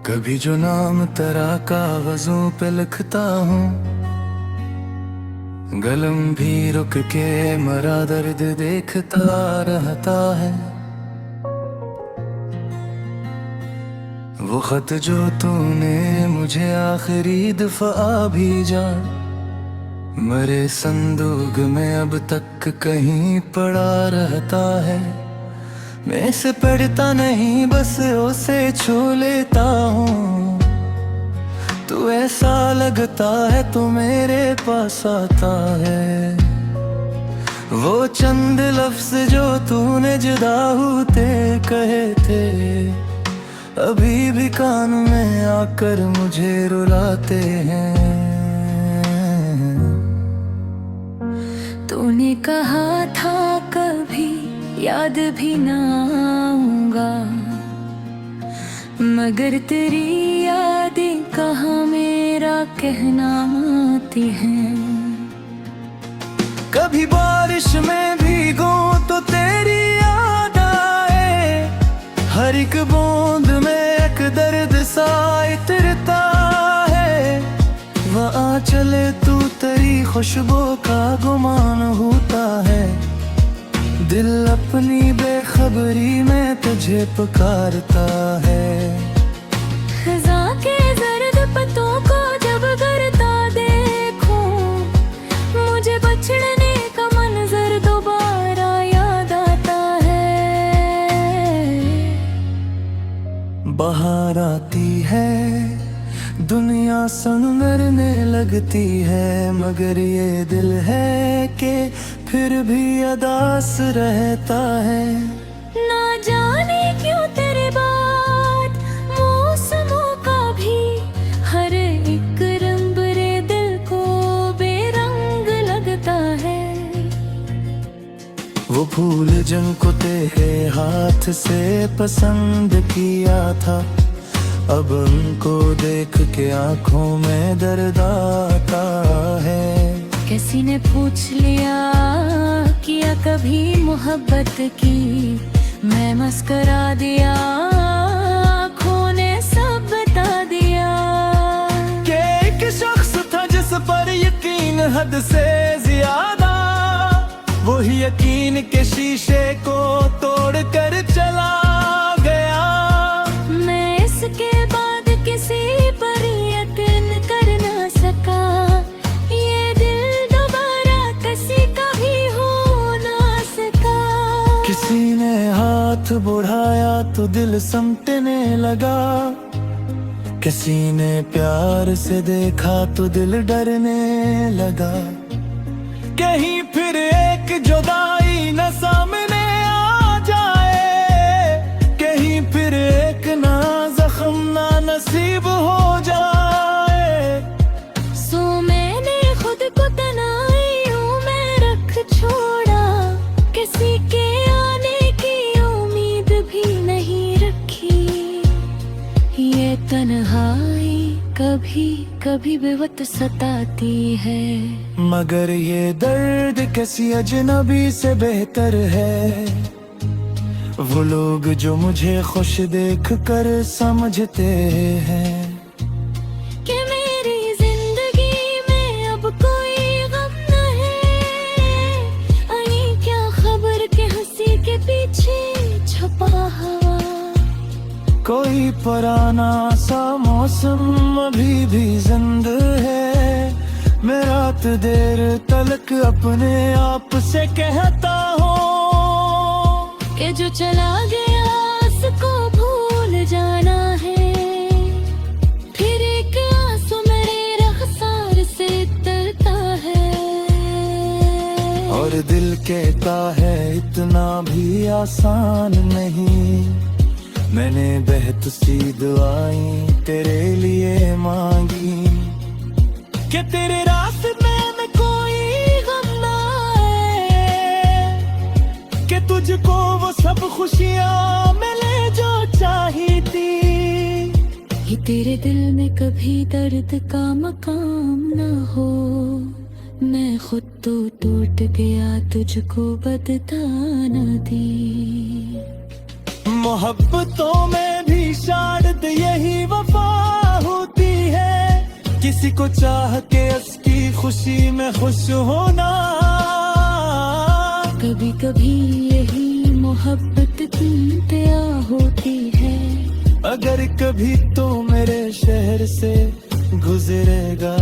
कभी जो नाम तेरा कागजों पे लिखता हूँ, गलम भी रुक के मरा दर्द देखता रहता है। वो खत जो तूने मुझे आखिरी दफा भेजा, मरे संदूक में अब तक कहीं पड़ा रहता है। मैं इसे पढ़ता नहीं, बस उसे छू लेता हूँ। तू ऐसा लगता है तो मेरे पास आता है। वो चंद लफ्ज जो तूने जुदा होते कहे थे, अभी भी कान में आकर मुझे रुलाते हैं। तूने कहा था कभी याद भी ना आऊंगा, मगर तेरी यादें कहाँ मेरा कहना आती हैं। कभी बारिश में भीगूं तो तेरी याद आए, हर एक बूंद में एक दर्द सा इतरता है। वहाँ चले तू तेरी खुशबू का गुमान होता है। दिल अपनी बेखबरी में तुझे पुकारता है। खज़ां के जर्द पत्तों को जब गिरता देखूं, मुझे बछड़ने का मंजर दोबारा याद आता है। बाहर आती है, दुनिया संवरने लगती है, मगर ये दिल है कि फिर भी अदास रहता है। ना जाने क्यों तेरी बात मौसमों का भी हर एक रंग मेरे दिल को बेरंग लगता है। वो फूल जिनको तेरे हाथ से पसंद किया था, अब उनको देख के आंखों में दर्द आता है। किसी ने पूछ लिया किया कभी मोहब्बत की, मैं मस्करा दिया, आँखों ने सब बता दिया। कि एक शख्स था जिस पर यकीन हद से ज्यादा, वही यकीन के शीशे को तोड़ कर चला गया। मैं इसके बाद किसी पर यकीन कर ना सका, ये दिल दोबारा किसी का भी हो ना सका। किसी ने हाथ बढ़ाया तो दिल समटने लगा, किसी ने प्यार से देखा तो दिल डरने लगा। कहीं फिर एक जुदाई न सामने आ जाए, कहीं फिर एक ना जख्म ना नसीब हो जाए। सो मैंने खुद को तन्हाइयों में रख छोड़ा, किसी के आने की उम्मीद भी नहीं रखी। ये तन्हाई कभी कभी बेवक्त सताती है, मगर ये दर्द किसी अजनबी से बेहतर है। वो लोग जो मुझे खुश देख कर समझते हैं कि मेरी जिंदगी में अब कोई गम न है। आई क्या खबर के हंसी के पीछे छुपा हवा, कोई पुराना सा मौसम अभी भी जिंद है। मैं रात देर तलक अपने आप से कहता हूँ कि जो चला गया उसको भूल जाना है। फिर एक आंसू मेरे रखसार से तरता है, और दिल कहता है इतना भी आसान नहीं। मैंने बेहद सी दुआएं तेरे लिए मांगी, कि तेरे रास्ते में कोई गम ना आए, कि तुझको वो सब खुशियाँ मिले जो चाही थी। ये तेरे दिल में कभी दर्द का मकाम ना हो, मैं खुद तो टूट गया तुझको बता न दी। मोहब्बतों में भी शायद यही वफा होती है, किसी को चाह के उसकी खुशी में खुश होना। कभी कभी यही मोहब्बत की इंतहा होती है, अगर कभी तो मेरे शहर से गुजरेगा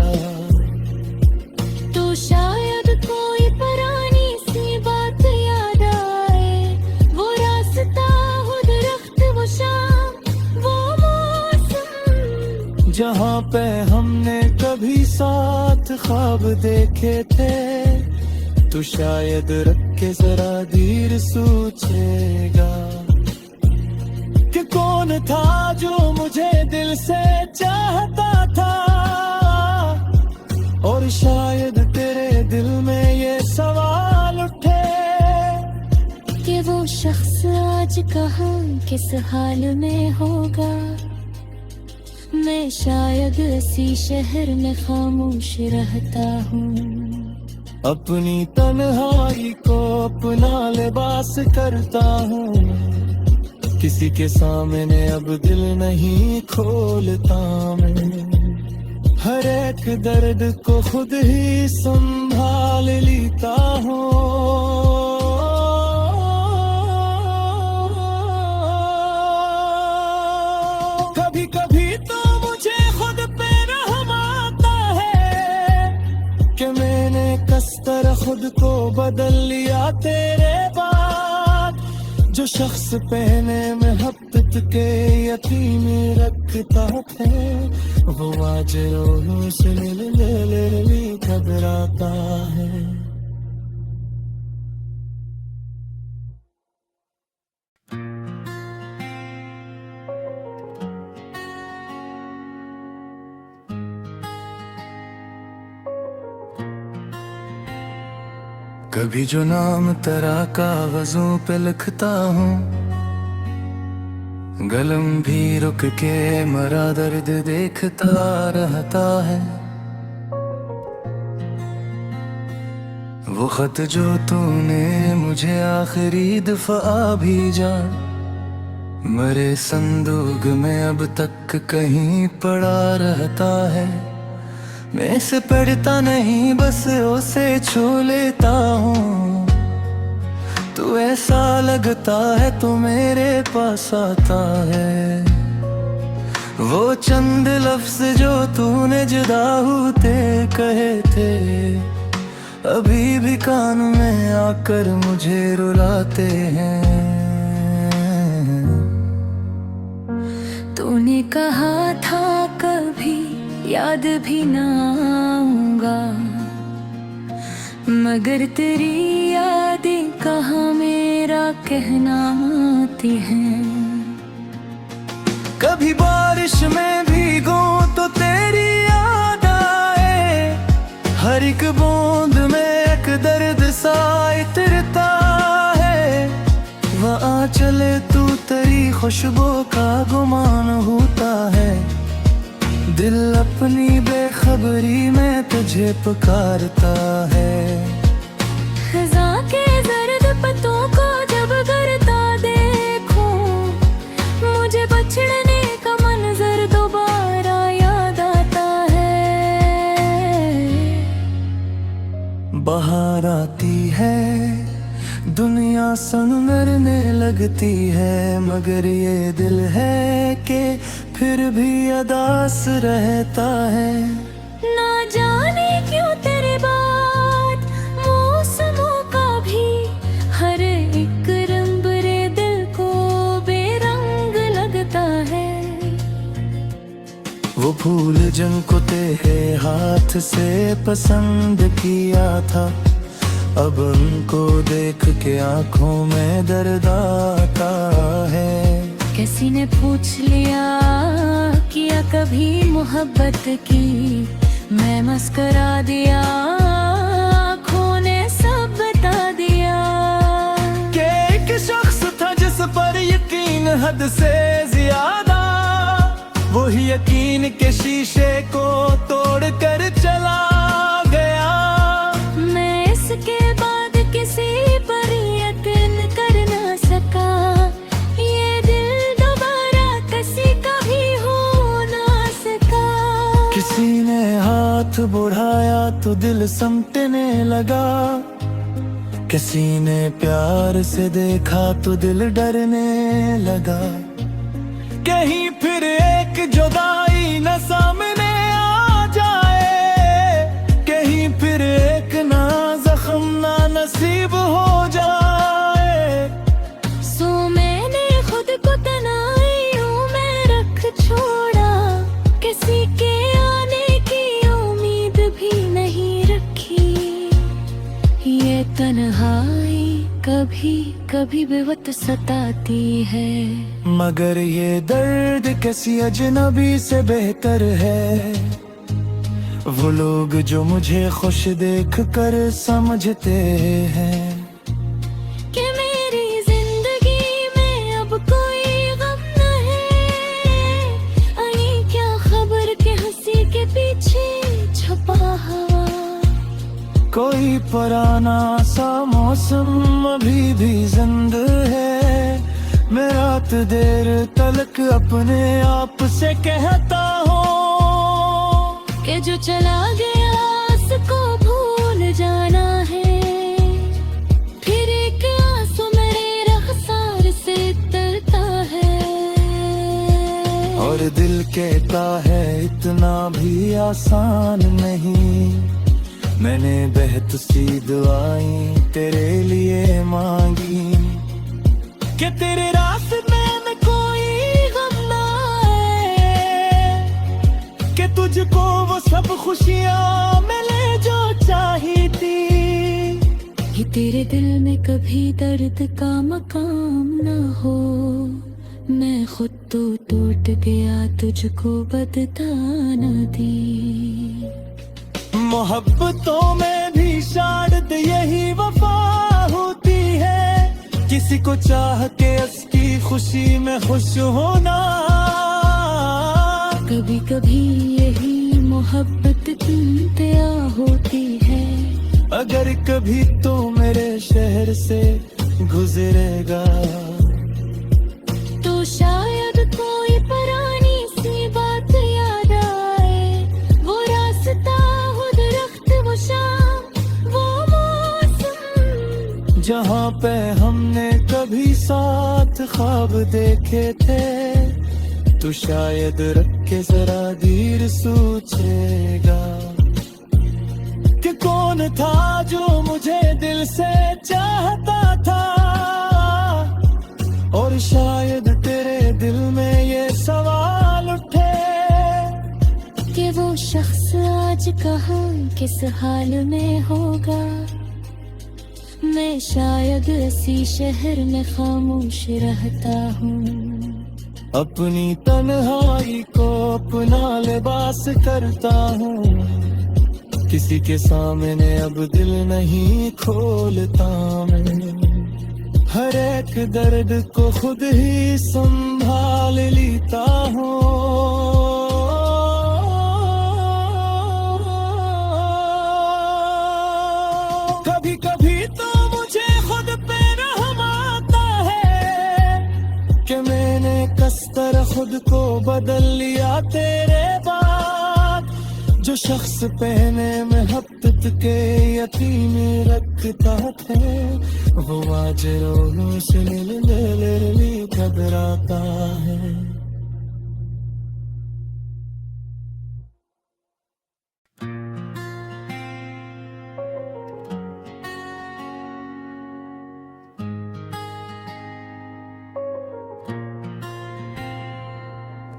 तो शायद कोई पुरानी सी बात याद आए। वो रास्ता, वो दरख्त, वो शाम, वो मौसम, जहाँ पे हमने कभी साथ ख्वाब देखे थे। तो शायद रख के जरा धीर सोचेगा कि कौन था जो मुझे दिल से चाहता था। और शायद तेरे दिल में ये सवाल उठे कि वो शख्स आज कहाँ किस हाल में होगा। मैं शायद इसी शहर में खामोश रहता हूँ, अपनी तन्हाई को अपना लिबास करता हूँ। किसी के सामने अब दिल नहीं खोलता मैं, हर एक दर्द को खुद ही संभाल लेता हूँ। कभी कभी तो मुझे खुद पे रहम आता है कि मैंने किस तरह खुद को बदल लिया तेरे बाद। जो शख्स पहने मोहब्बत के यकीन रखता थे, वो आज रोनों से मिलने घबराता है। कभी जो नाम तेरा कागजों पे लिखता हूँ, गलम भी रुक के मरा दर्द देखता रहता है। वो खत जो तूने मुझे आखिरी दफा भेजा, मरे संदूक में अब तक कहीं पड़ा रहता है। मैं इसे पढ़ता नहीं, बस उसे छू लेता हूँ। तू ऐसा लगता है तो मेरे पास आता है। वो चंद लफ्ज जो तूने जुदा होते कहे थे, अभी भी कान में आकर मुझे रुलाते हैं। तूने कहा था कभी याद भी ना आऊंगा, मगर तेरी यादें कहाँ मेरा कहना आती हैं। कभी बारिश में भीगो तो तेरी याद आए, हर एक बूंद में एक दर्द सा इतरता है। वहाँ चले तू तेरी खुशबू का गुमान होता है। दिल अपनी बेखबरी में तुझे पुकारता है। खज़ां के जर्द पत्तों को जब गिरता देखूं, मुझे बछड़ने का मंजर दोबारा याद आता है। बाहर आती है, दुनिया संवरने लगती है, मगर ये दिल है कि फिर भी अदास रहता है। ना जाने क्यों तेरी बात मौसमों का भी हर एक रंग रे दिल को बेरंग लगता है। वो फूल जिनको तेरे हाथ से पसंद किया था, अब उनको देख के आंखों में दर्द आता है। किसी ने पूछ लिया किया कभी मोहब्बत की, मैं मस्करा दिया, आँखों ने सब बता दिया। कि एक शख्स था जिस पर यकीन हद से ज्यादा, वही यकीन के शीशे को तोड़ कर चला गया। मैं इसके बाद किसी पर यकीन कर ना सका, ये दिल दोबारा उड़ाया तो दिल समटने लगा, किसी ने प्यार से देखा तो दिल डरने लगा। कहीं फिर एक जुदाई न सामने आ जाए, कहीं फिर एक ना जख्म ना नसीब हो जाए। सो मैंने खुद को तन्हाइयों में रख छोड़ा, किसी के आने की उम्मीद भी नहीं रखी। ये तन्हाई कभी कभी बेवक्त सताती है, मगर ये दर्द किसी अजनबी से बेहतर है। वो लोग जो मुझे खुश देख कर समझते हैं कि मेरी जिंदगी में अब कोई गम न है। आई क्या खबर के हंसी के पीछे छुपा हवा, कोई पुराना सा मौसम अभी भी जिंद है। मैं रात देर तलक अपने आप से कहता हूँ कि जो चला गया उसको भूल जाना है। फिर एक आंसू मेरे रखसार से तरता है, और दिल कहता है इतना भी आसान नहीं। मैंने बेहद सी दुआएं तेरे लिए मांगी कि तेरे रास्ते में कोई गम ना आए, कि तुझको वो सब खुशियां मिले जो चाही थी। कि तेरे दिल में कभी दर्द का मकाम ना हो। मैं खुद तो टूट गया, तुझको बदता न दी। मोहब्बतों में भी शायद यही वफा होती है, किसी को चाह के उसकी खुशी में खुश होना। कभी कभी यही मोहब्बत इंतहा होती है, अगर कभी तो मेरे शहर से गुजरेगा तो शायद कोई पुरानी सी बात याद आए। वो रास्ता, वो दरख्त, वो शाम, वो मौसम, जहाँ पे हमने कभी साथ ख्वाब देखे थे। तो शायद रख के जरा धीर सोचेगा कि कौन था जो मुझे दिल से चाहता था। और शायद तेरे दिल में ये सवाल उठे कि वो शख्स आज कहाँ किस हाल में होगा। मैं शायद इसी शहर में खामोश रहता हूँ, अपनी तन्हाई को अपना लिबास करता हूँ। किसी के सामने अब दिल नहीं खोलता मैं, हर एक दर्द को खुद ही संभाल लेता हूँ। कभी कभी तो मुझे खुद पे रहम आता है कि मैंने किस तरह खुद को बदल लिया तेरे बाद। जो शख्स पहने में हफ्ते के यकीन रखता थे, वो आज रोनों से मिलने घबराता है।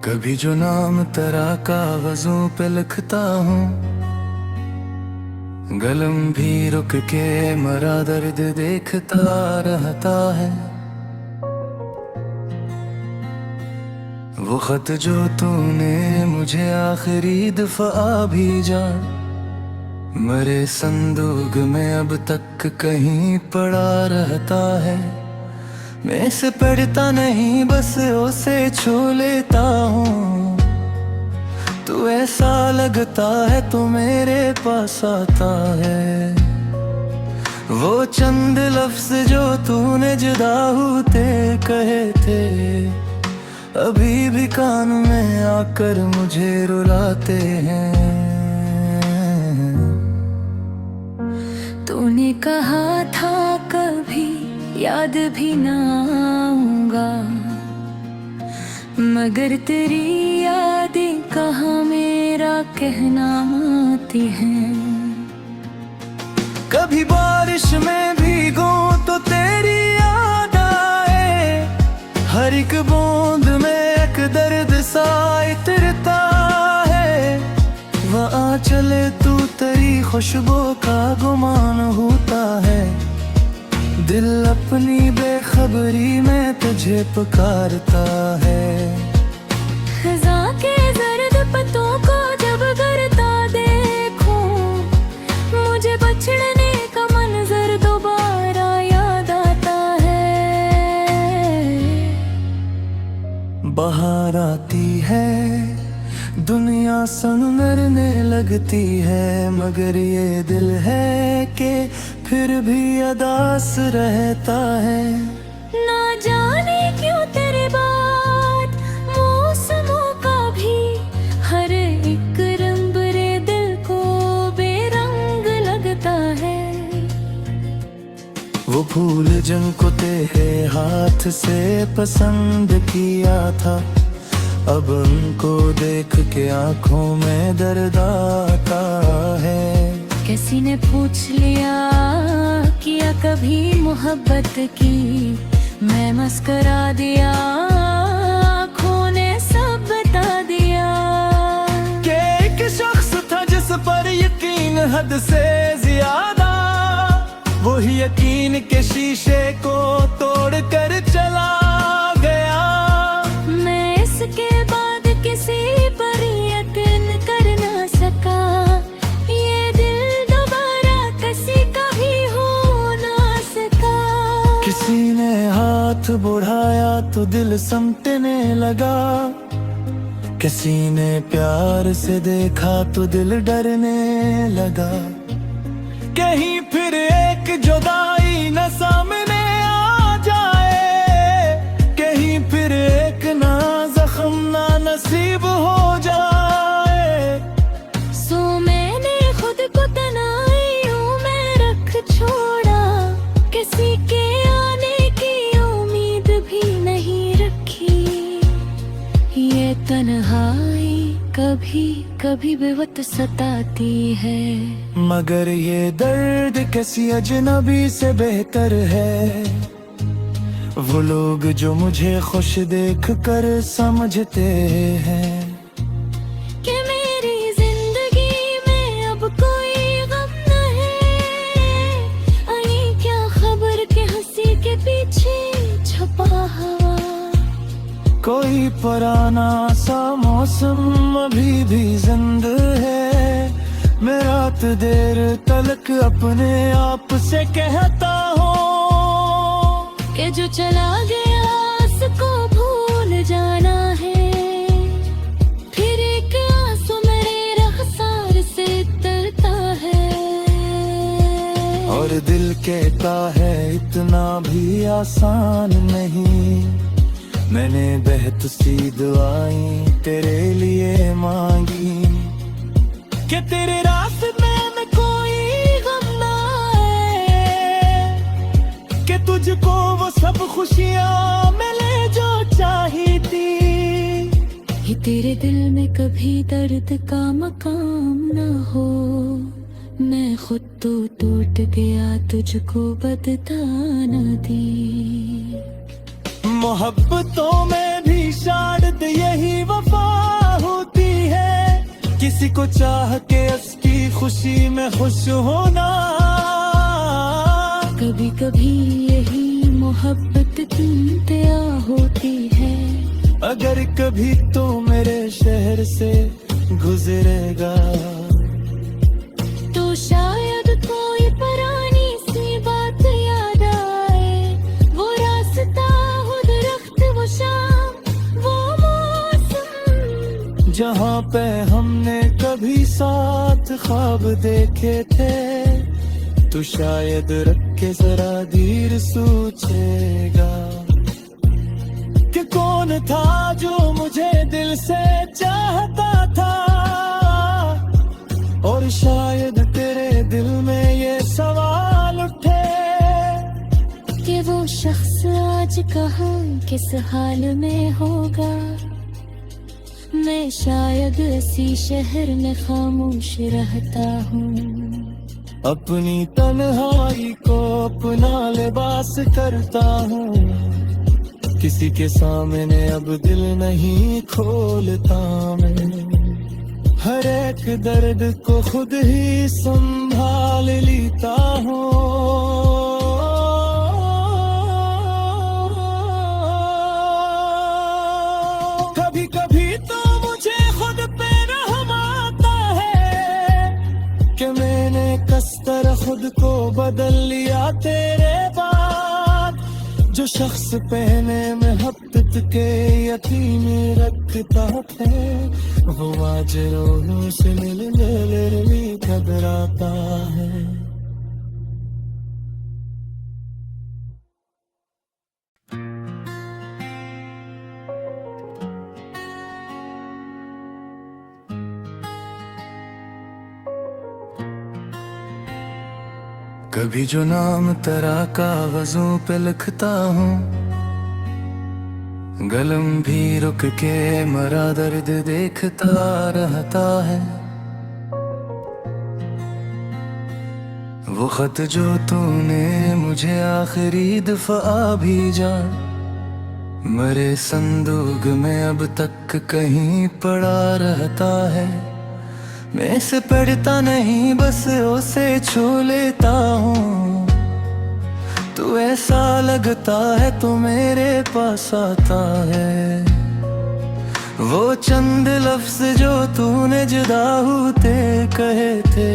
कभी जो नाम तेरा कागजों पे लिखता हूँ, गलम भी रुक के मरा दर्द देखता रहता है। वो खत जो तूने मुझे आखिरी दफा भेजा, मरे संदूक में अब तक कहीं पड़ा रहता है। मैं इसे पढ़ता नहीं, बस उसे छू लेता हूँ। तू ऐसा लगता है तो मेरे पास आता है। वो चंद लफ्ज जो तूने जुदा होते कहे थे, अभी भी कान में आकर मुझे रुलाते हैं। कहा था कभी याद भी ना आऊंगा, मगर तेरी यादें कहाँ मेरा कहना आती हैं। कभी बारिश में भीगो तो तेरी याद आए, हर एक बूंद में एक दर्द सा इतरता है। वहाँ चले तू तेरी खुशबू का गुमान होता है, दिल अपनी बेखबरी में तुझे पुकारता है। खज़ां के जर्द पत्तों को जब गिरता देखूं, मुझे बछड़ने का मंजर दोबारा याद आता है। बाहर आती है दुनिया संवरने लगती है, मगर ये दिल है कि फिर भी अदास रहता है। ना जाने क्यों तेरी बात मौसमों का भी हर एक रंग मेरे दिल को बेरंग लगता है। वो फूल जिनको तेरे हाथ से पसंद किया था, अब उनको देख के आंखों में दर्द आता है। किसी ने पूछ लिया किया कभी मोहब्बत की, मैं मस्करा दिया, आँखों ने सब बता दिया। कि एक शख्स था जिस पर यकीन हद से ज्यादा, वही यकीन के शीशे को तोड़ कर चला गया। मैं इसके बाद किसी पर यकीन कर ना सका, ये दिल दोबारा किसी का भी हो ना सका। किसी ने हाथ बढ़ाया तो दिल समटने लगा, किसी ने प्यार से देखा तो दिल डरने लगा। कहीं फिर एक जुदाई न सामने आ जाए, कहीं फिर एक ना जख्म ना नसीब हो जाए। सो मैंने खुद को तन्हाइयों में रख छोड़ा, किसी के आने की उम्मीद भी नहीं रखी। ये तन्हाई कभी कभी बेवक्त सताती है, मगर ये दर्द किसी अजनबी से बेहतर है। वो लोग जो मुझे खुश देख कर समझते हैं कि मेरी जिंदगी में अब कोई गम न है। आई क्या खबर के हंसी के पीछे छुपा हवा, कोई पुराना सा मौसम अभी भी जिंदा है। मैं रात देर तलक अपने आप से कहता हूँ कि जो चला गया उसको भूल जाना है। फिर एक आंसू मेरे रखसार से तरता है, और दिल कहता है इतना भी आसान नहीं। मैंने बेहद सी दुआएं तेरे लिए मांगी, कि तेरे रास्ते में कोई गम ना आए, कि तुझको वो सब खुशियाँ मिले जो चाही थी। ये तेरे दिल में कभी दर्द का मकाम न हो, मैं खुद तो टूट गया तुझको बदता न दी। मोहब्बतों में भी शायद यही वफा होती है, किसी को चाह के उसकी खुशी में खुश होना। कभी कभी यही मोहब्बत इंतहा होती है, अगर कभी तो मेरे शहर से गुजरेगा तो शायद कोई पुरानी सी बात याद आए। वो रास्ता, वो दरख्त, वो शाम, वो मौसम, जहाँ पे हमने कभी साथ ख्वाब देखे थे। तो शायद रख के जरा धीर सोचेगा कि कौन था जो मुझे दिल से चाहता था। और शायद तेरे दिल में ये सवाल आज कहाँ किस हाल में होगा। मैं शायद इसी शहर में खामोश रहता हूँ। अपनी तन्हाई को अपना लिबास करता हूँ। किसी के सामने अब दिल नहीं खोलता मैं। हर एक दर्द को खुद ही संभाल लेता हूँ। कभी कभी तो मुझे खुद पे रहम आता है कि मैंने किस तरह खुद को बदल लिया तेरे बाद। जो शख्स पहने में हफ्ते के यतीम रखता है, वो आज रोनों से मिलने में घबराता है। कभी जो नाम तेरा कागजों पे लिखता हूँ, गलम भी रुक के मरा दर्द देखता रहता है। वो खत जो तूने मुझे आखिरी दफा भेजा, मरे संदूक में अब तक कहीं पड़ा रहता है। मैं इसे पढ़ता नहीं, बस उसे छू लेता हूँ। तू ऐसा लगता है तो मेरे पास आता है। वो चंद लफ्ज जो तूने जुदा होते कहे थे,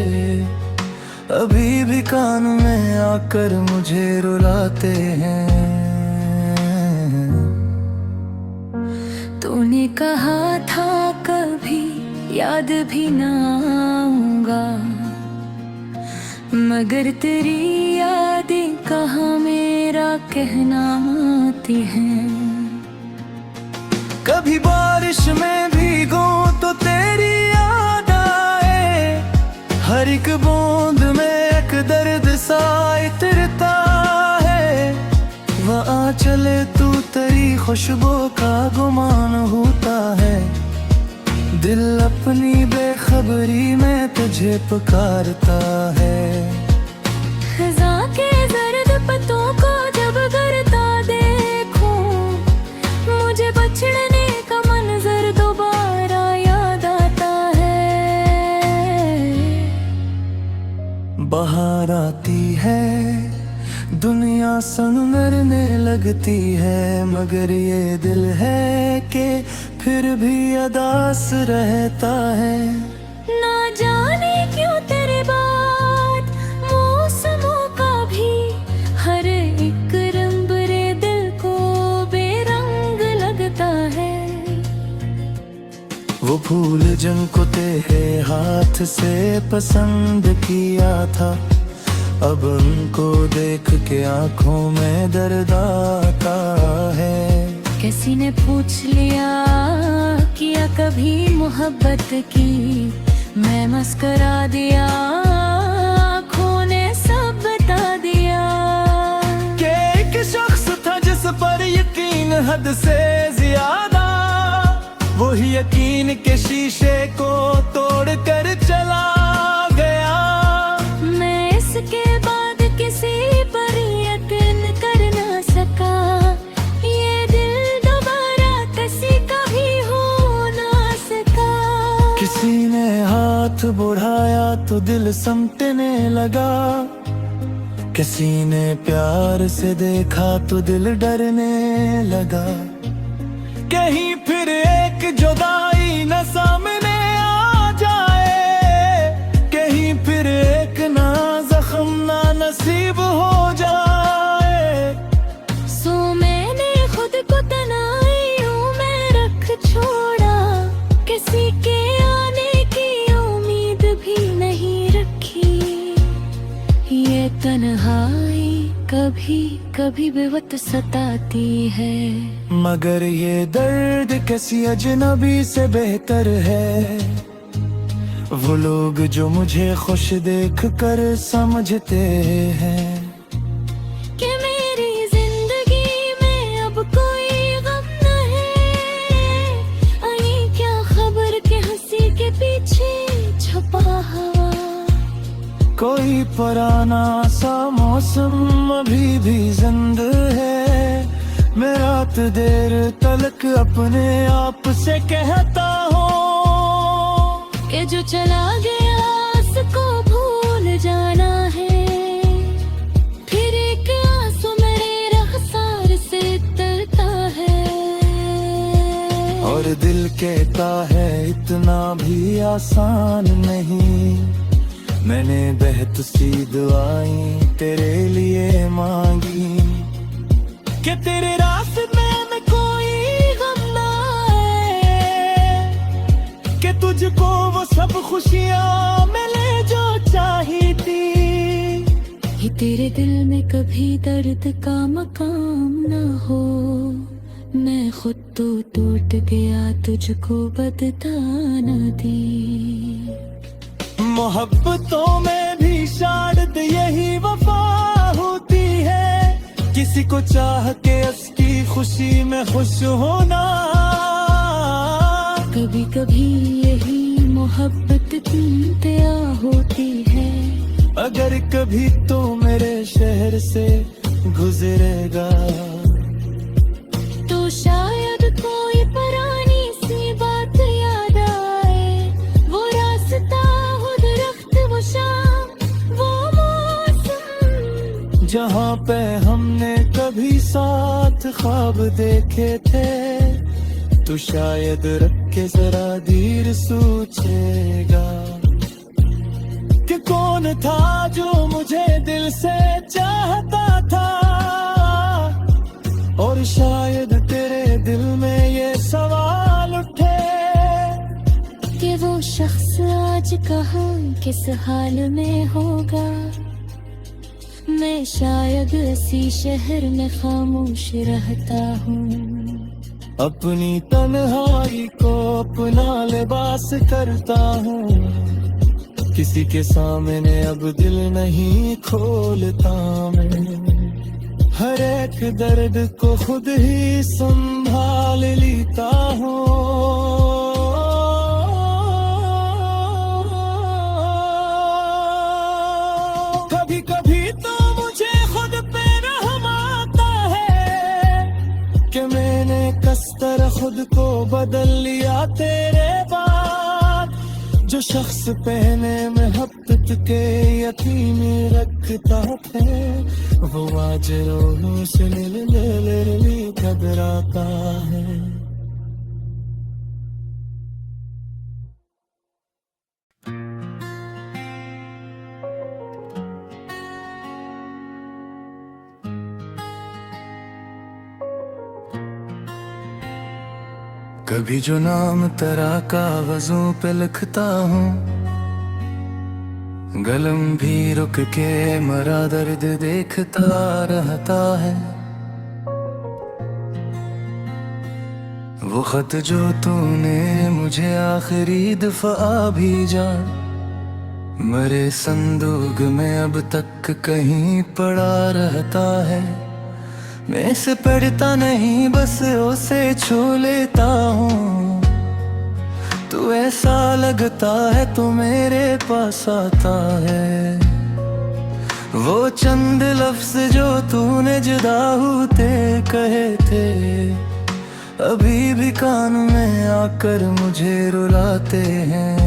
अभी भी कान में आकर मुझे रुलाते हैं। तूने कहा था कभी याद भी ना आऊंगा, मगर तेरी यादें कहाँ मेरा कहना आती हैं। कभी बारिश में भीगो तो तेरी याद आए, हर एक बूंद में एक दर्द सा इतरता है। वहाँ चले तू तेरी खुशबू का गुमान होता है। दिल अपनी बेखबरी में तुझे पुकारता है। खज़ां के जर्द पत्तों को जब गिरता देखूं, मुझे बछड़ने का मंजर दोबारा याद आता है। बाहर आती है, दुनिया संवरने लगती है, मगर ये दिल है कि फिर भी अदास रहता है। ना जाने क्यों तेरे बाद मौसमों का भी हर एक रंग रे दिल को बेरंग लगता है। वो फूल जिनको तेरे हाथ से पसंद किया था, अब उनको देख के आंखों में दर्द आता है। किसी ने पूछ लिया किया कभी मोहब्बत की, मैं मस्करा दिया, आँखों ने सब बता दिया। कि एक शख्स था जिस पर यकीन हद से ज्यादा, वही यकीन के शीशे को तोड़ कर चला गया। मैं इसके बाद किसी पर यकीन कर ना सका, ये दिल दोबारा किसी का भी हो ना सका। किसी ने हाथ बढ़ाया तो दिल समटने लगा, किसी ने प्यार से देखा तो दिल डरने लगा। कहीं फिर एक जुदाई न सामने आ जाए, कहीं फिर एक ना जख्म ना नसीब हो जाए। सो मैंने खुद को तन्हाइयों में रख छोड़ा, किसी के आने की उम्मीद भी नहीं रखी। ये तन्हाई कभी कभी बेवक्त सताती है, मगर ये दर्द किसी अजनबी से बेहतर है। वो लोग जो मुझे खुश देख कर समझते हैं कि मेरी जिंदगी में कोई पुराना सा मौसम अभी भी जिंदा है। मैं रात देर तलक अपने आप से कहता हूँ कि जो चला गया उसको भूल जाना है। फिर एक आंसू मेरे रखसार से तरता है और दिल कहता है इतना भी आसान नहीं। मैंने बेहद सी दुआएं तेरे लिए मांगी कि तेरे रास्ते में कोई गम ना आए, कि तुझको वो सब खुशियां मिले जो चाही थी। ये तेरे दिल में कभी दर्द का मकाम ना हो। मैं खुद तो टूट गया तुझको बदता न दी। मोहब्बतों में भी शायद यही वफा होती है, किसी को चाह के उसकी खुशी में खुश होना। कभी कभी यही मोहब्बत इंतहा होती है। अगर कभी तो मेरे शहर से गुजरेगा तो शायद कोई पुरानी सी बात याद आए। वो रास्ता, वो दरख्त, वो शाम, वो मौसम जहाँ पे हमने कभी साथ ख्वाब देखे थे। तो शायद रख के जरा धीर सोचेगा कि कौन था जो मुझे दिल से चाहता था। और शायद तेरे दिल में ये सवाल उठे कि वो शख्स आज कहाँ किस हाल में होगा। मैं शायद इसी शहर में खामोश रहता हूँ। अपनी तन्हाई को अपना लिबास करता हूँ। किसी के सामने अब दिल नहीं खोलता मैं। हर एक दर्द को खुद ही संभाल लेता हूँ। कभी कभी तो मुझे खुद पे रहम आता है कि मैंने किस तरह खुद को बदल लिया तेरे बाद। जो शख्स पहने में हफ्त के यतीमी रखता थे, वो आज रोनों से ले घबराता है। कभी जो नाम तेरा कागजों पे लिखता हूँ, गलम भी रुक के मरा दर्द देखता रहता है। वो खत जो तूने मुझे आखिरी दफा भेजा, मेरे संदूक में अब तक कहीं पड़ा रहता है। मैं इसे पढ़ता नहीं, बस उसे छू लेता हूँ। तू ऐसा लगता है तो मेरे पास आता है। वो चंद लफ्ज जो तूने जुदा होते कहे थे, अभी भी कान में आकर मुझे रुलाते हैं।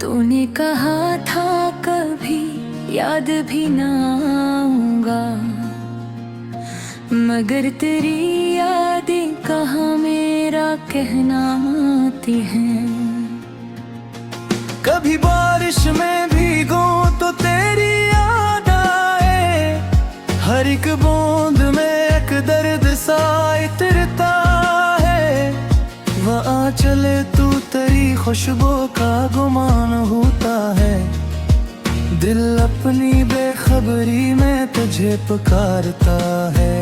तूने कहा था कभी याद भी ना आऊंगा, मगर तेरी यादें कहाँ मेरा कहना आती हैं। कभी बारिश में भीगो तो तेरी याद आए, हर एक बूंद में एक दर्द सा इतरता है। वहाँ चले तू तेरी खुशबू का गुमान होता है। दिल अपनी बेखबरी में तुझे पुकारता है।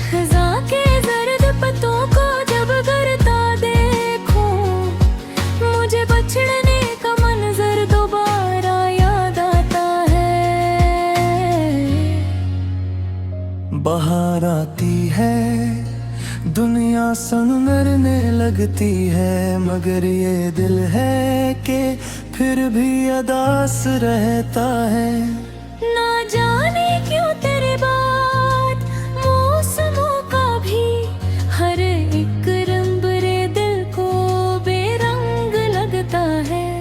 खज़ां के जर्द पत्तों को जब गिरता देखूं, मुझे बछड़ने का मंजर दोबारा याद आता है। बाहर आती है, दुनिया संगरने लगती है, मगर ये दिल है कि फिर भी अदास रहता है। ना जाने क्यों तेरे बाद मौसमों का भी हर एक रंग रे दिल को बेरंग लगता है।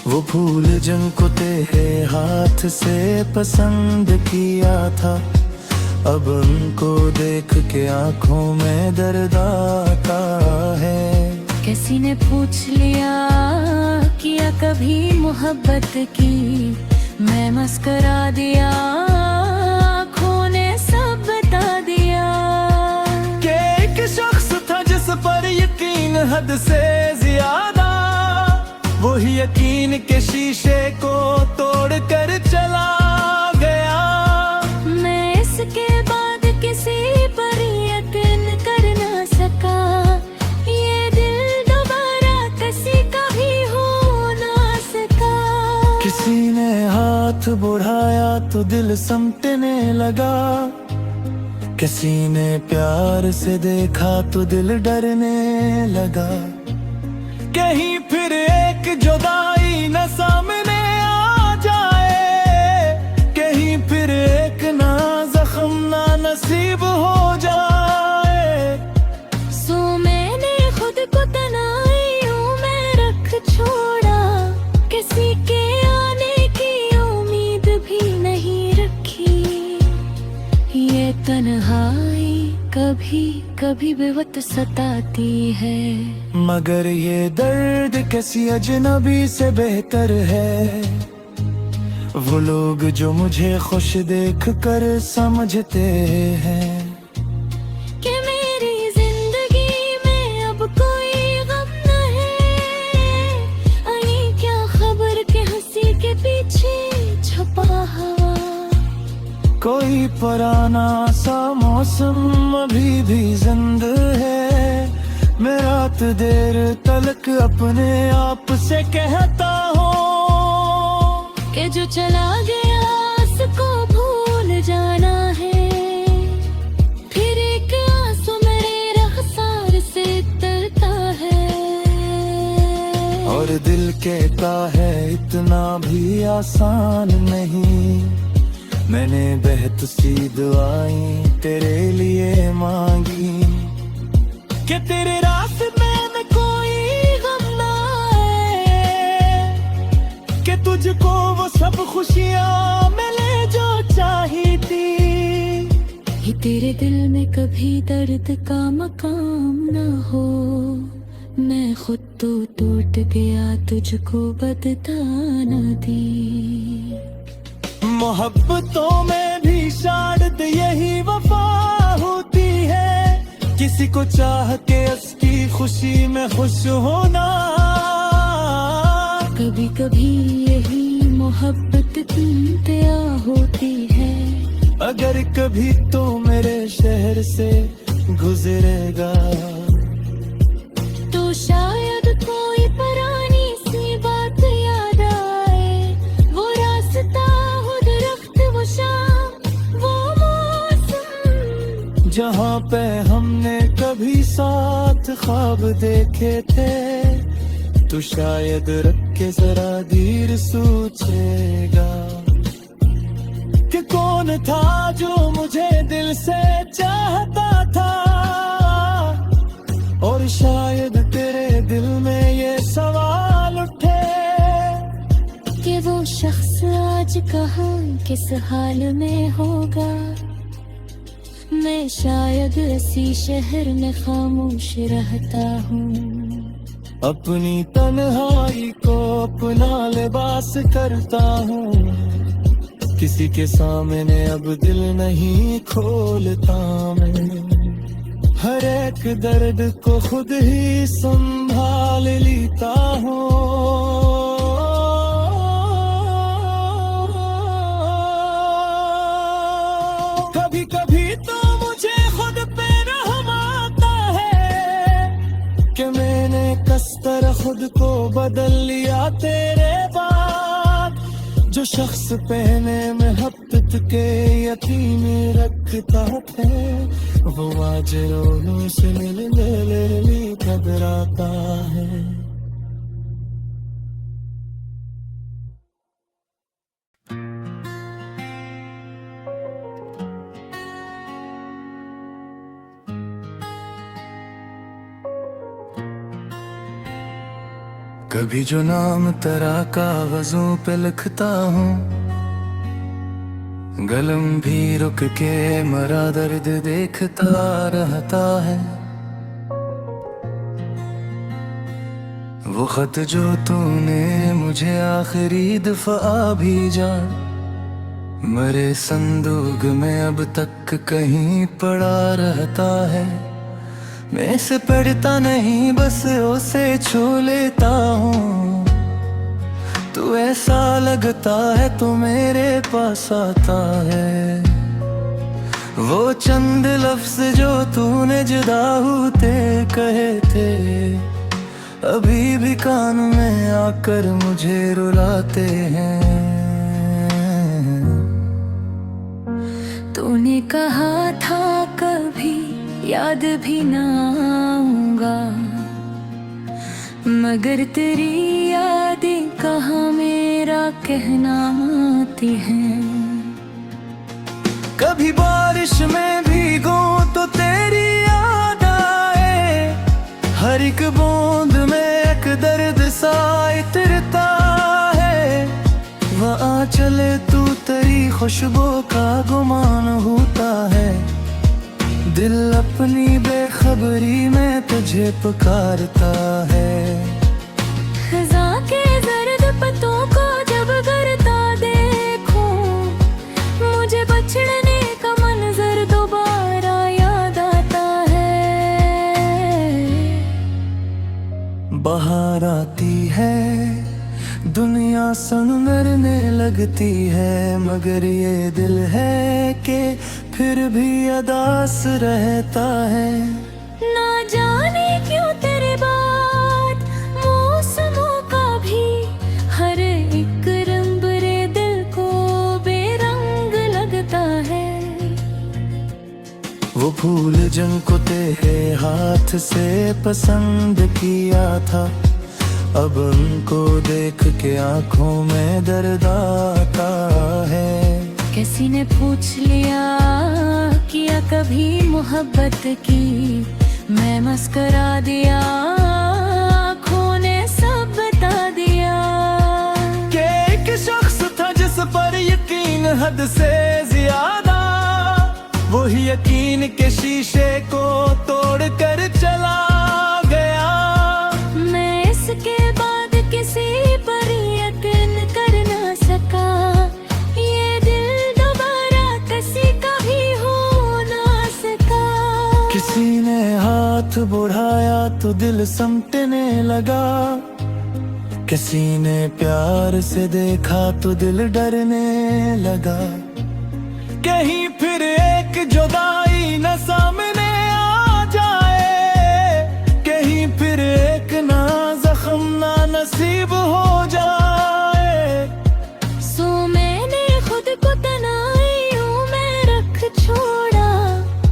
वो फूल जिनको तेरे हाथ से पसंद किया था, अब उनको देख के आंखों में दर्द आता है। किसी ने पूछ लिया किया कभी मोहब्बत की, मैं मस्करा दिया, आँखों ने सब बता दिया। कि एक शख्स था जिस पर यकीन हद से ज्यादा, वही यकीन के शीशे को तोड़ कर चला गया। मैं इसके बाद किसी पर यकीन कर ना सका, ये दिल दोबारा किसी का भी हो ना सका। किसी ने हाथ बढ़ाया तो दिल समटने लगा, किसी ने प्यार से देखा तो दिल डरने लगा। कहीं फिर एक जुदाई न सामने आ जाए, कहीं फिर एक ना जख्म ना नसीब हो जाए। सो मैंने खुद को तन्हाइयों में रख छोड़ा, किसी के आने की उम्मीद भी नहीं रखी। ये तन्हाई कभी कभी बेवक्त सताती है, मगर ये दर्द किसी अजनबी से बेहतर है। वो लोग जो मुझे खुश देख कर समझते हैं कि मेरी जिंदगी में अब कोई गम न है। आई क्या खबर के हंसी के पीछे छुपा हवा। कोई पुराना सा मौसम अभी भी जिंदा है। मैं रात देर तलक अपने आप से कहता हूँ कि जो चला गया उसको भूल जाना है। फिर एक आंसू मेरे रखसार से तरता है, और दिल कहता है इतना भी आसान नहीं। मैंने बेहद सी दुआएं तेरे लिए मांगी कि तेरे रास्ते में कोई गम ना आए, कि तुझको वो सब खुशियां मिले जो चाही थी। ये तेरे दिल में कभी दर्द का मकाम ना हो। मैं खुद तो टूट गया, तुझको बदता न दी। मोहब्बतों में भी शायद यही वफा होती है, किसी को चाह के उसकी खुशी में खुश होना। कभी कभी यही मोहब्बत इंतहा होती है। अगर कभी तो मेरे शहर से गुजरेगा तो शायद कोई पुरानी सी बात याद आए। वो रास्ता, वो दरख्त, वो शाम, वो मौसम, जहाँ पे हमने कभी साथ ख्वाब देखे थे। तो शायद रख के जरा धीर सोचेगा कि कौन था जो मुझे दिल से चाहता था। और शायद तेरे दिल में ये सवाल उठे कि वो शख्स आज कहाँ किस हाल में होगा। मैं शायद इसी शहर में खामोश रहता हूँ। अपनी तन्हाई को अपना लिबास करता हूँ। किसी के सामने अब दिल नहीं खोलता मैं। हर एक दर्द को खुद ही संभाल लेता हूँ। कभी कभी तो मुझे खुद पे रहम आता है कि मैंने किस तरह खुद को बदल लिया तेरे बाद। जो शख्स पहने में हफ्त के यकीन रखता है, वो आज रोनों से मिलने लिए घबराता है। कभी जो नाम तेरा कागजों पे लिखता हूँ, गलम भी रुक के मरा दर्द देखता रहता है। वो खत जो तूने मुझे आखिरी दफा भेजा, मरे संदूक में अब तक कहीं पड़ा रहता है। मैं इसे पढ़ता नहीं, बस उसे छू लेता हूँ। तू ऐसा लगता है तो मेरे पास आता है। वो चंद लफ्ज जो तूने जुदा होते कहे थे, अभी भी कान में आकर मुझे रुलाते हैं। तूने कहा था कभी याद भी ना आऊंगा, मगर तेरी यादें कहाँ मेरा कहना आती हैं। कभी बारिश में भीगो तो तेरी याद आए, हर एक बूंद में एक दर्द सा इतरता है। वहाँ चले तू तेरी खुशबू का गुमान होता है। दिल अपनी बेखबरी में तुझे पुकारता है। खज़ां के जर्द पत्तों को जब गिरता देखूं, मुझे बछड़ने का मंजर दोबारा याद आता है। बाहर आती है, दुनिया संवरने लगती है, मगर ये दिल है कि फिर भी अदास रहता है। ना जाने क्यों तेरे बाद मौसमों का भी हर एक रंग मेरे दिल को बेरंग लगता है। वो फूल जिनको तेरे हाथ से पसंद किया था, अब उनको देख के आंखों में दर्द आता है। किसी ने पूछ लिया किया कभी मोहब्बत की, मैं मस्करा दिया, आँखों ने सब बता दिया। कि एक शख्स था जिस पर यकीन हद से ज्यादा, वही यकीन के शीशे को तोड़ कर चला गया। मैं इसके बाद किसी पर यकीन कर ना सका, ये दिल दोबारा किसी का भी हो ना सका। किसी ने हाथ बढ़ाया तो दिल समटने लगा, किसी ने प्यार से देखा तो दिल डरने लगा। कहीं फिर एक जुदाई न सामने आ जाए, कहीं फिर एक ना जख्म ना नसीब हो जाए। सो मैंने खुद को तन्हाइयों में रख छोड़ा,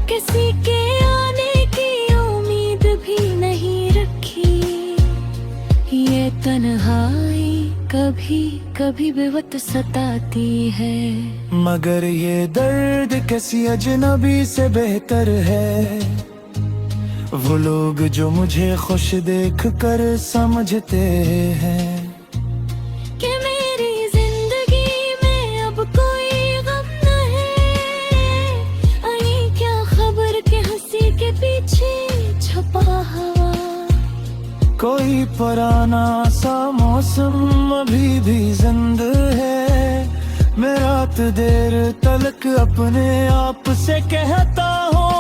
किसी के आने की उम्मीद भी नहीं रखी। ये तन्हाई कभी कभी बेवक्त सताती है, मगर ये दर्द किसी अजनबी से बेहतर है। वो लोग जो मुझे खुश देख कर समझते हैं कि मेरी जिंदगी में अब कोई गम न है। आई क्या खबर के हंसी के पीछे छुपा हवा, कोई पुराना सा मौसम अभी भी जिंदा है। मैं रात देर तलक अपने आप से कहता हूँ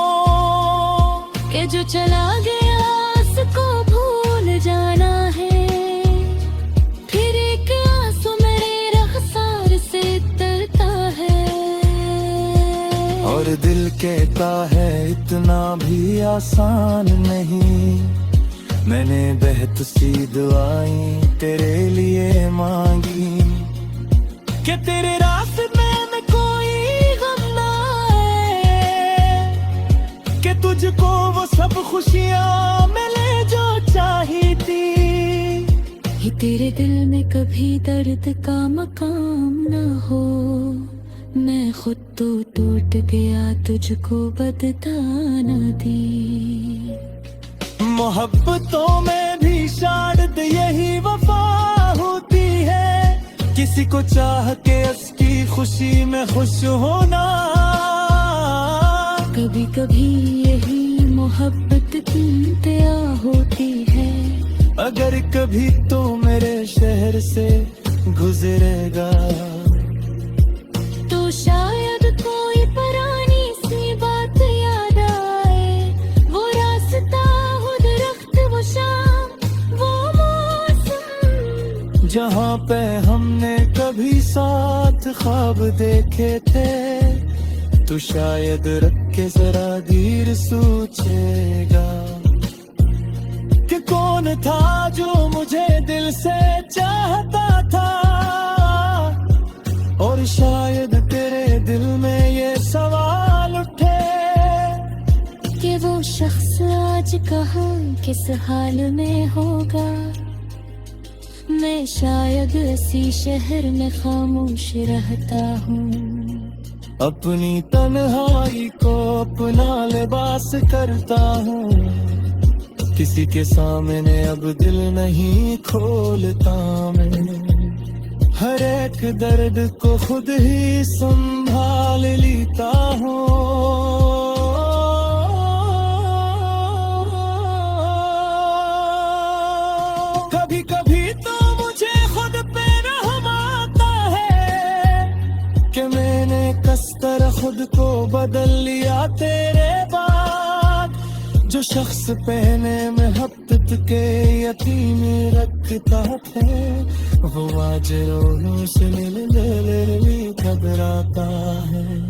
कि जो चला गया उसको भूल जाना है। फिर एक आंसू मेरे रखसार से तरता है, और दिल कहता है इतना भी आसान नहीं। मैंने बेहद सी दुआएं तेरे लिए मांगी कि तेरे रास्ते में कोई गम ना आए, कि तुझको वो सब खुशियाँ मिले जो चाही थी। ये तेरे दिल में कभी दर्द का मकाम न हो, मैं खुद तो टूट गया तुझको बदता न दी। मोहब्बतों में भी शायद यही वफा होती है, किसी को चाह के उसकी खुशी में खुश होना। कभी कभी यही मोहब्बत की इंतहा होती है, अगर कभी तो मेरे शहर से गुजरेगा तो शायद कोई पुरानी सी बात याद आए। वो रास्ता, वो दरख्त, वो शाम, वो मौसम, जहाँ पे हमने कभी साथ ख्वाब देखे थे। तू शायद रख के जरा धीर सोचेगा कि कौन था जो मुझे दिल से चाहता था। और शायद तेरे दिल में ये सवाल उठे कि वो शख्स आज कहाँ किस हाल में होगा। मैं शायद इसी शहर में खामोश रहता हूँ, अपनी तन्हाई को अपना लिबास करता हूँ। किसी के सामने अब दिल नहीं खोलता मैं, हर एक दर्द को खुद ही संभाल लेता हूँ। कभी कभी तो मुझे खुद पे रहम आता है कि मैंने किस तरह खुद को बदल लिया तेरे बाद। जो शख्स पहने में हफ्तत के यतीम रखता थे, वो आज रोनों से मिलने भी घबराता है।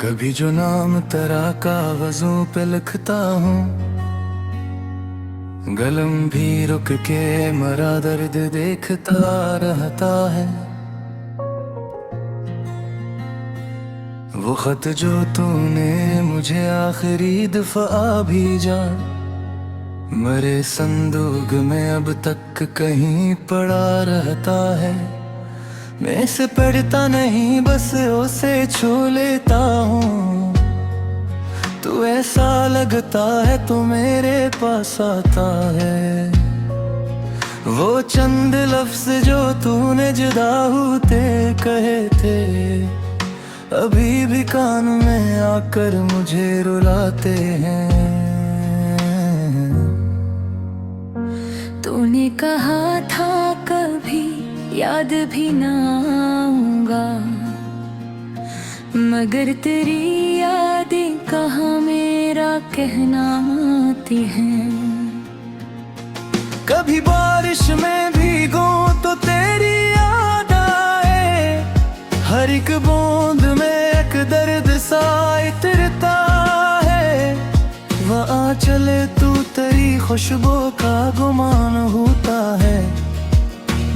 कभी जो नाम तेरा कागजों पे लिखता हूँ, गलम भी रुक के मरा दर्द देखता रहता है। वो खत जो तूने मुझे आखिरी दफा भेजा, मरे संदूक में अब तक कहीं पड़ा रहता है। मैं इसे पढ़ता नहीं, बस उसे छू लेता हूँ। तू ऐसा लगता है तो मेरे पास आता है। वो चंद लफ्ज जो तूने जुदा होते कहे थे, अभी भी कान में आकर मुझे रुलाते हैं। तूने कहा था कभी याद भी ना आऊंगा, मगर तेरी यादें कहाँ मेरा कहना आती हैं। कभी बारिश में भीगो तो तेरी याद आए, हर एक बूंद में एक दर्द सा इतरता है। वहाँ चले तू तेरी खुशबू का गुमान होता है।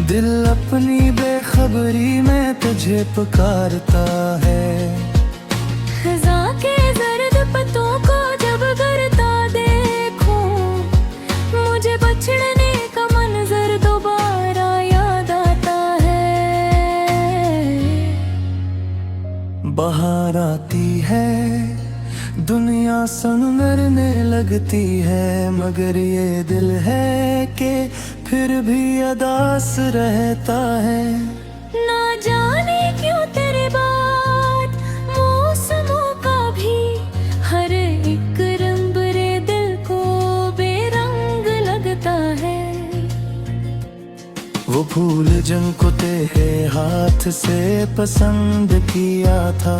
दिल अपनी बेखबरी में तुझे पुकारता है। खज़ां के जर्द पत्तों को जब गिरता देखूं, मुझे बछड़ने का मंजर दोबारा याद आता है। बाहर आती है दुनिया संवरने लगती है, मगर ये दिल है कि फिर भी अदास रहता है। ना जाने क्यों तेरे बाद मौसमों का भी हर एक रंग रे दिल को बेरंग लगता है। वो फूल जिनको तेरे हाथ से पसंद किया था,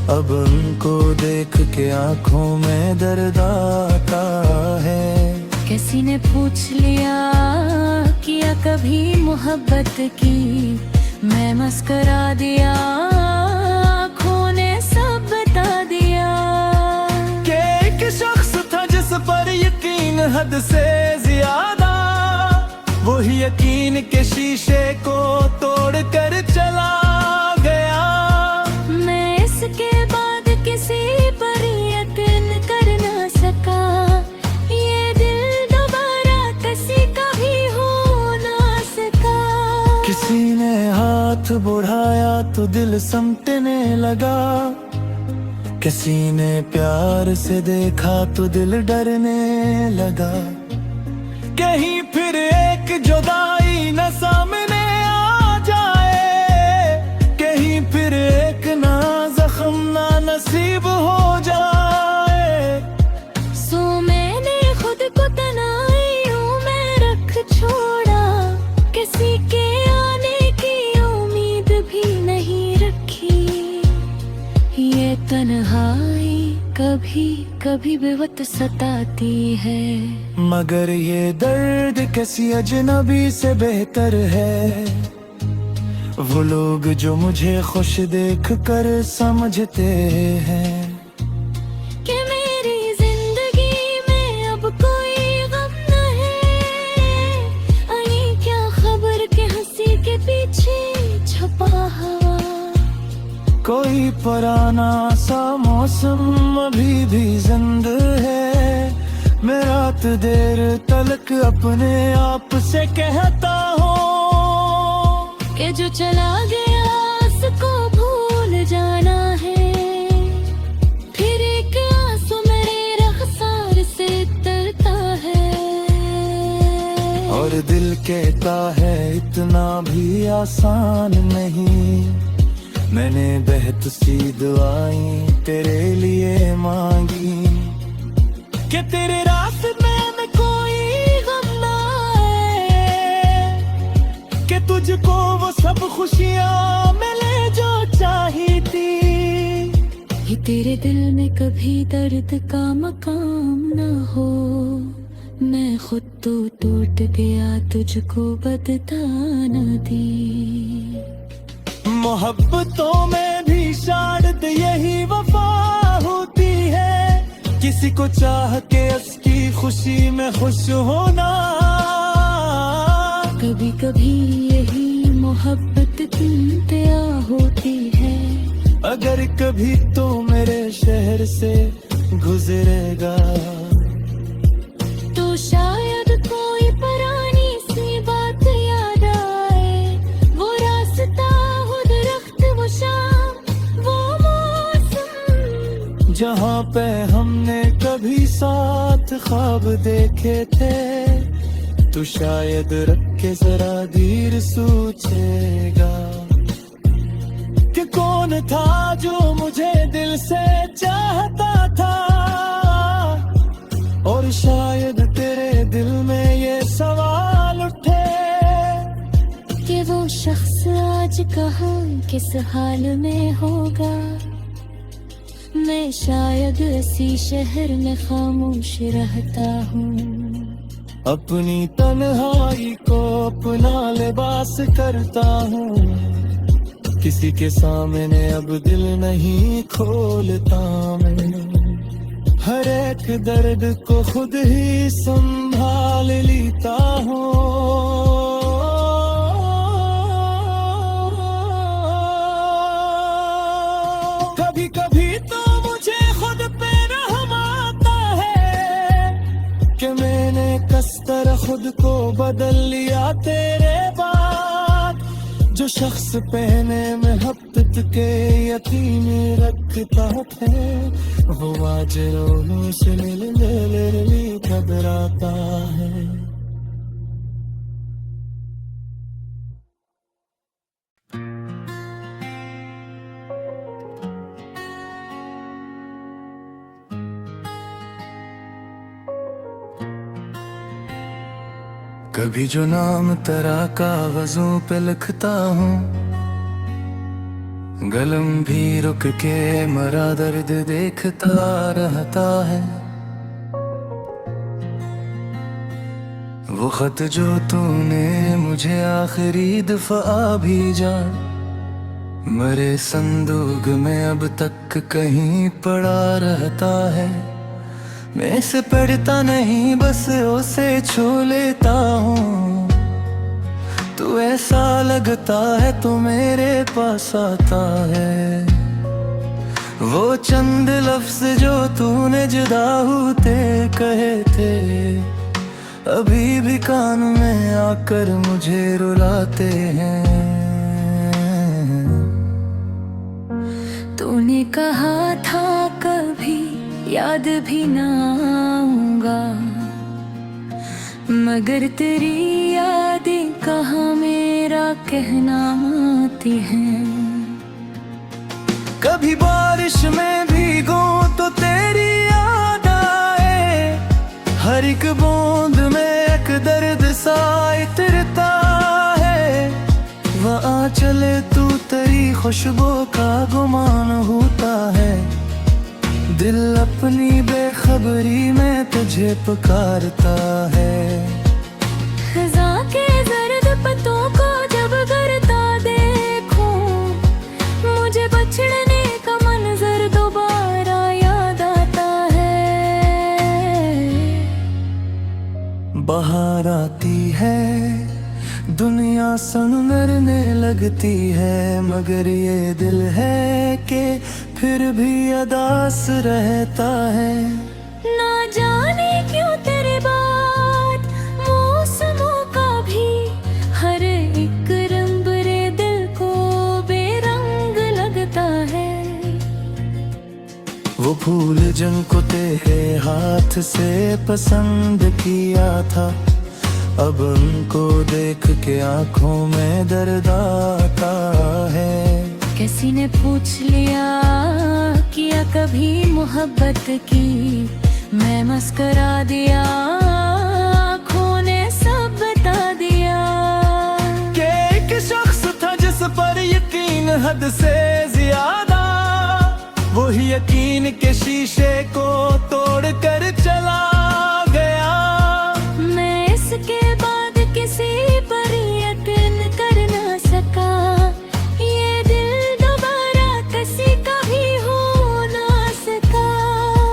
अब उनको देख के आंखों में दर्द आता है। किसी ने पूछ लिया किया कभी मोहब्बत की, मैं मस्करा दिया, आँखों ने सब बता दिया कि एक यकीन हद से ज्यादा, वही यकीन के शीशे को तोड़ कर चला गया। मैं इसके बाद किसी पर यकीन कर ना सका, ये दिल दोबारा किसी का भी हो ना सका। किसी ने हाथ बढ़ाया तो दिल समटने लगा, किसी ने प्यार से देखा तो दिल डरने लगा। कहीं फिर एक जुदाई न सामने आ जाए, कहीं फिर एक ना जख्म ना नसीब हो जाए। सो मैंने खुद को तन्हाइयों में रख छोड़ा, किसी के आने की उम्मीद भी नहीं रखी। ये तन्हाई कभी कभी बेवक्त सताती है, मगर ये दर्द किसी अजनबी से बेहतर है। वो लोग जो मुझे खुश देख कर समझते हैं कि मेरी जिंदगी में अब कोई गम न है। आई क्या खबर के हंसी के पीछे छुपा हवा, कोई पुराना सा मौसम अभी भी जिंद है। मैं रात देर तलक अपने आप से कहता हूँ कि जो चला गया उसको भूल जाना है। फिर एक आंसू मेरे रखसार से तरता है, और दिल कहता है इतना भी आसान नहीं। मैंने बेहद सी दुआएं तेरे लिए मांगी कि तेरे रास्ते में कोई गम ना आए, कि तुझको वो सब खुशियां मिले जो चाही थी। ये तेरे दिल में कभी दर्द का मकाम ना हो, मैं खुद तो टूट गया तुझको बदता न दी। मोहब्बतों में भी शायद यही वफा होती है, किसी को चाह के उसकी खुशी में खुश होना। कभी कभी यही मोहब्बत इंतहा होती है, अगर कभी तो मेरे शहर से गुजरेगा तो शायद कोई पुरानी सी बात याद आए। वो रास्ता, वो दरख्त, वो शाम, वो मौसम, जहाँ पे हमने कभी साथ ख्वाब देखे थे। तू शायद रख के जरा धीर सोचेगा कि कौन था जो मुझे दिल से चाहता था। और शायद तेरे दिल में ये सवाल उठे कि वो शख्स आज कहाँ किस हाल में होगा। मैं शायद इसी शहर में खामोश रहता हूँ, अपनी तन्हाई को अपना लिबास करता हूँ। किसी के सामने अब दिल नहीं खोलता मैं, हर एक दर्द को खुद ही संभाल लेता हूँ। कभी कभी तो मुझे खुद पे रहम आता है कि मैंने किस तरह खुद को बदल लिया तेरे बाद। जो शख्स पहने में हफ्तत के यकीन रखता है, वो आज रोनों से मिलने भी घबराता है। कभी जो नाम तेरा कागजों पे लिखता हूँ, गलम भी रुक के मरा दर्द देखता रहता है। वो खत जो तूने मुझे आखिरी दफा भेजा, मरे संदूक में अब तक कहीं पड़ा रहता है। मैं से पढ़ता नहीं बस उसे छू लेता हूँ। तू ऐसा लगता है तो मेरे पास आता है। वो चंद लफ्ज जो तूने जुदा होते कहे थे, अभी भी कान में आकर मुझे रुलाते हैं। तूने कहा था कभी याद भी ना आऊंगा, मगर तेरी यादें कहाँ मेरा कहना आती हैं। कभी बारिश में भीगूं तो तेरी याद आए, हर एक बूंद में एक दर्द सा इतरता है। वहाँ चले तू तेरी खुशबू का गुमान होता है। दिल अपनी बेखबरी में तुझे पुकारता है। खज़ां के जर्द पत्तों को जब गिरता देखूं, मुझे बछड़ने का मंजर दोबारा याद आता है। बाहर आती है दुनिया सनमरने लगती है, मगर ये दिल है कि फिर भी अदास रहता है। ना जाने क्यों तेरे बाद मौसमों का भी हर एक रंग रे दिल को बेरंग लगता है। वो फूल जिनको तेरे हाथ से पसंद किया था, अब उनको देख के आंखों में दर्द आता है। किसी ने पूछ लिया किया कभी मोहब्बत की, मैं मस्करा दिया, आँखों ने सब बता दिया। कि एक शख्स था जिस पर यकीन हद से ज्यादा, वही यकीन के शीशे को तोड़ कर चला गया। मैं इसके बाद किसी पर यकीन कर ना सका, ये दिल दोबारा किसी का भी हो ना सका।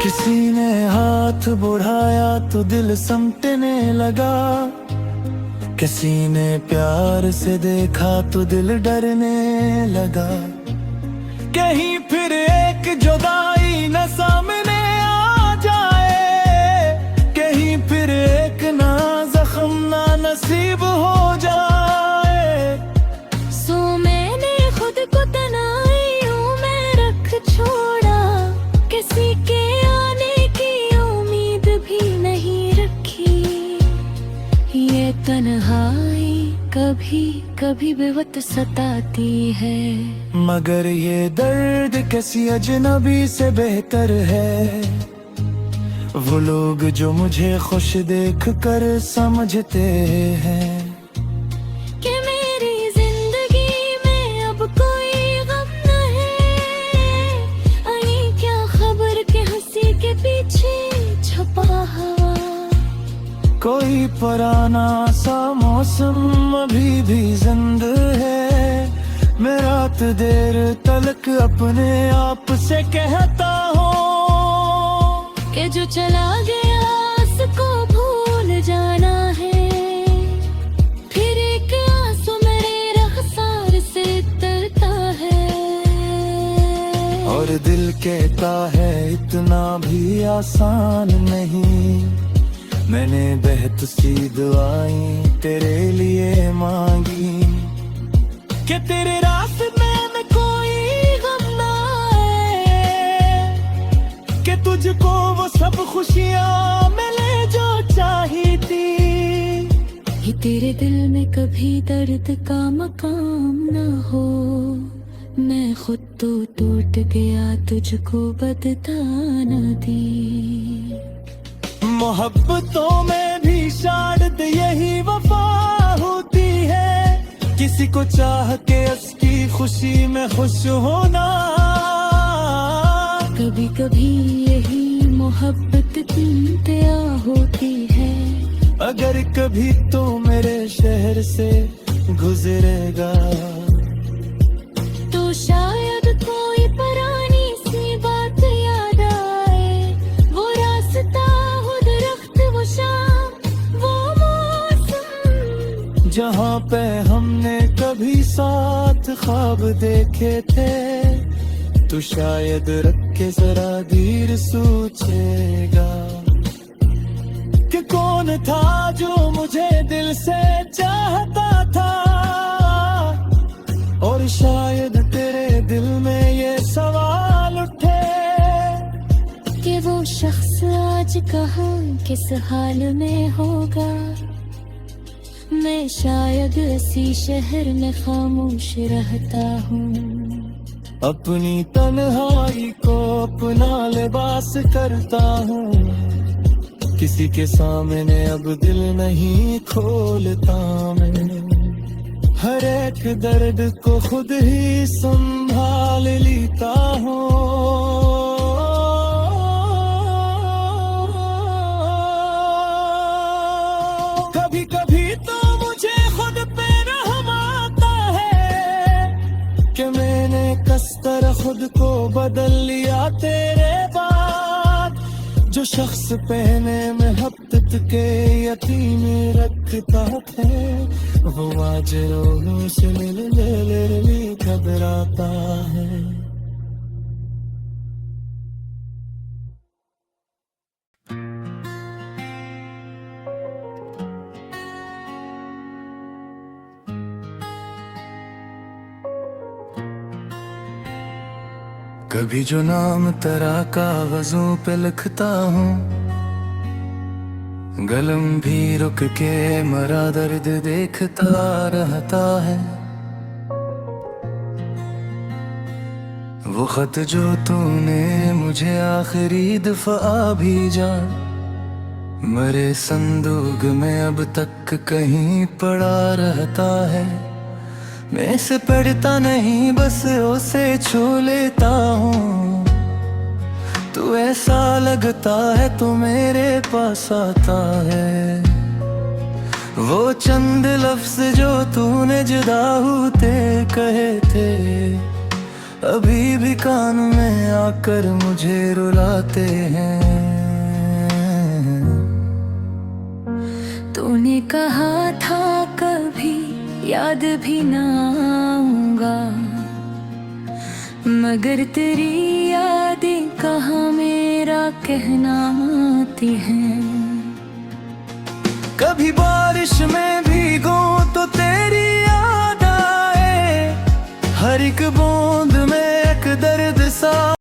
किसी ने हाथ बढ़ाया तो दिल समटने लगा, किसी ने प्यार से देखा तो दिल डरने लगा। कहीं फिर एक जुदाई न सामने आ जाए, कहीं फिर एक ना जख्म ना नसीब हो जाए। सो मैंने खुद को तन्हाइयों में रख छोड़ा, किसी के आने की उम्मीद भी नहीं रखी। ये तन्हाई कभी कभी बेवक्त सताती है, मगर ये दर्द किसी अजनबी से बेहतर है। वो लोग जो मुझे खुश देख कर समझते हैं कि मेरी जिंदगी में अब कोई गम न है। आई क्या खबर के हंसी के पीछे छुपा हवा। कोई पुराना सा मौसम अभी भी जिंद है। मैं रात देर तलक अपने आप से कहता हूँ कि जो चला गया उसको भूल जाना है। फिर एक आंसू मेरे रखसार से तरता है, और दिल कहता है इतना भी आसान नहीं। मैंने बेहद सी दुआएं तेरे लिए मांगी कि तेरे रास्ते में कोई गम ना आए, कि तुझको वो सब खुशियां मिले जो चाही थी। कि तेरे दिल में कभी दर्द का मकाम न हो। मैं खुद तो टूट गया, तुझको बदता न दी। मोहब्बतों में भी शायद यही वफा होती है, किसी को चाह के उसकी खुशी में खुश होना। कभी कभी यही मोहब्बत इंतहा होती है। अगर कभी तो मेरे शहर से गुजरेगा तो शायद कोई पुरानी सी बात याद आए। वो रास्ता जहाँ पे हमने कभी साथ ख्वाब देखे थे, तो शायद रख के जरा धीर सोचेगा कि कौन था जो मुझे दिल से चाहता था। और शायद तेरे दिल में ये सवाल उठे कि वो शख्स आज कहाँ किस हाल में होगा। मैं शायद इसी शहर में खामोश रहता हूँ, अपनी तन्हाई को अपना लिबास करता हूँ। किसी के सामने अब दिल नहीं खोलता मैं, हर एक दर्द को खुद ही संभाल लेता हूँ। कभी कभी तो मुझे खुद पे रहम आता है कि मैंने किस तरह खुद को बदल लिया तेरे बाद। जो शख्स पहने में हफ्तत के यतीम रखता है, वो आज रोनों से मिलने भी घबराता है। कभी जो नाम तेरा कागजों पे लिखता हूँ, गलम भी रुक के मरा दर्द देखता रहता है। वो खत जो तूने मुझे आखिरी दफा भेजा, मरे संदूक में अब तक कहीं पड़ा रहता है। मैं इसे पढ़ता नहीं, बस उसे छू लेता हूँ। तू ऐसा लगता है तो मेरे पास आता है। वो चंद लफ्ज जो तूने जुदा होते कहे थे, अभी भी कान में आकर मुझे रुलाते हैं। तूने कहा था कभी याद भी ना आऊंगा, मगर तेरी यादें कहाँ मेरा कहना आती हैं। कभी बारिश में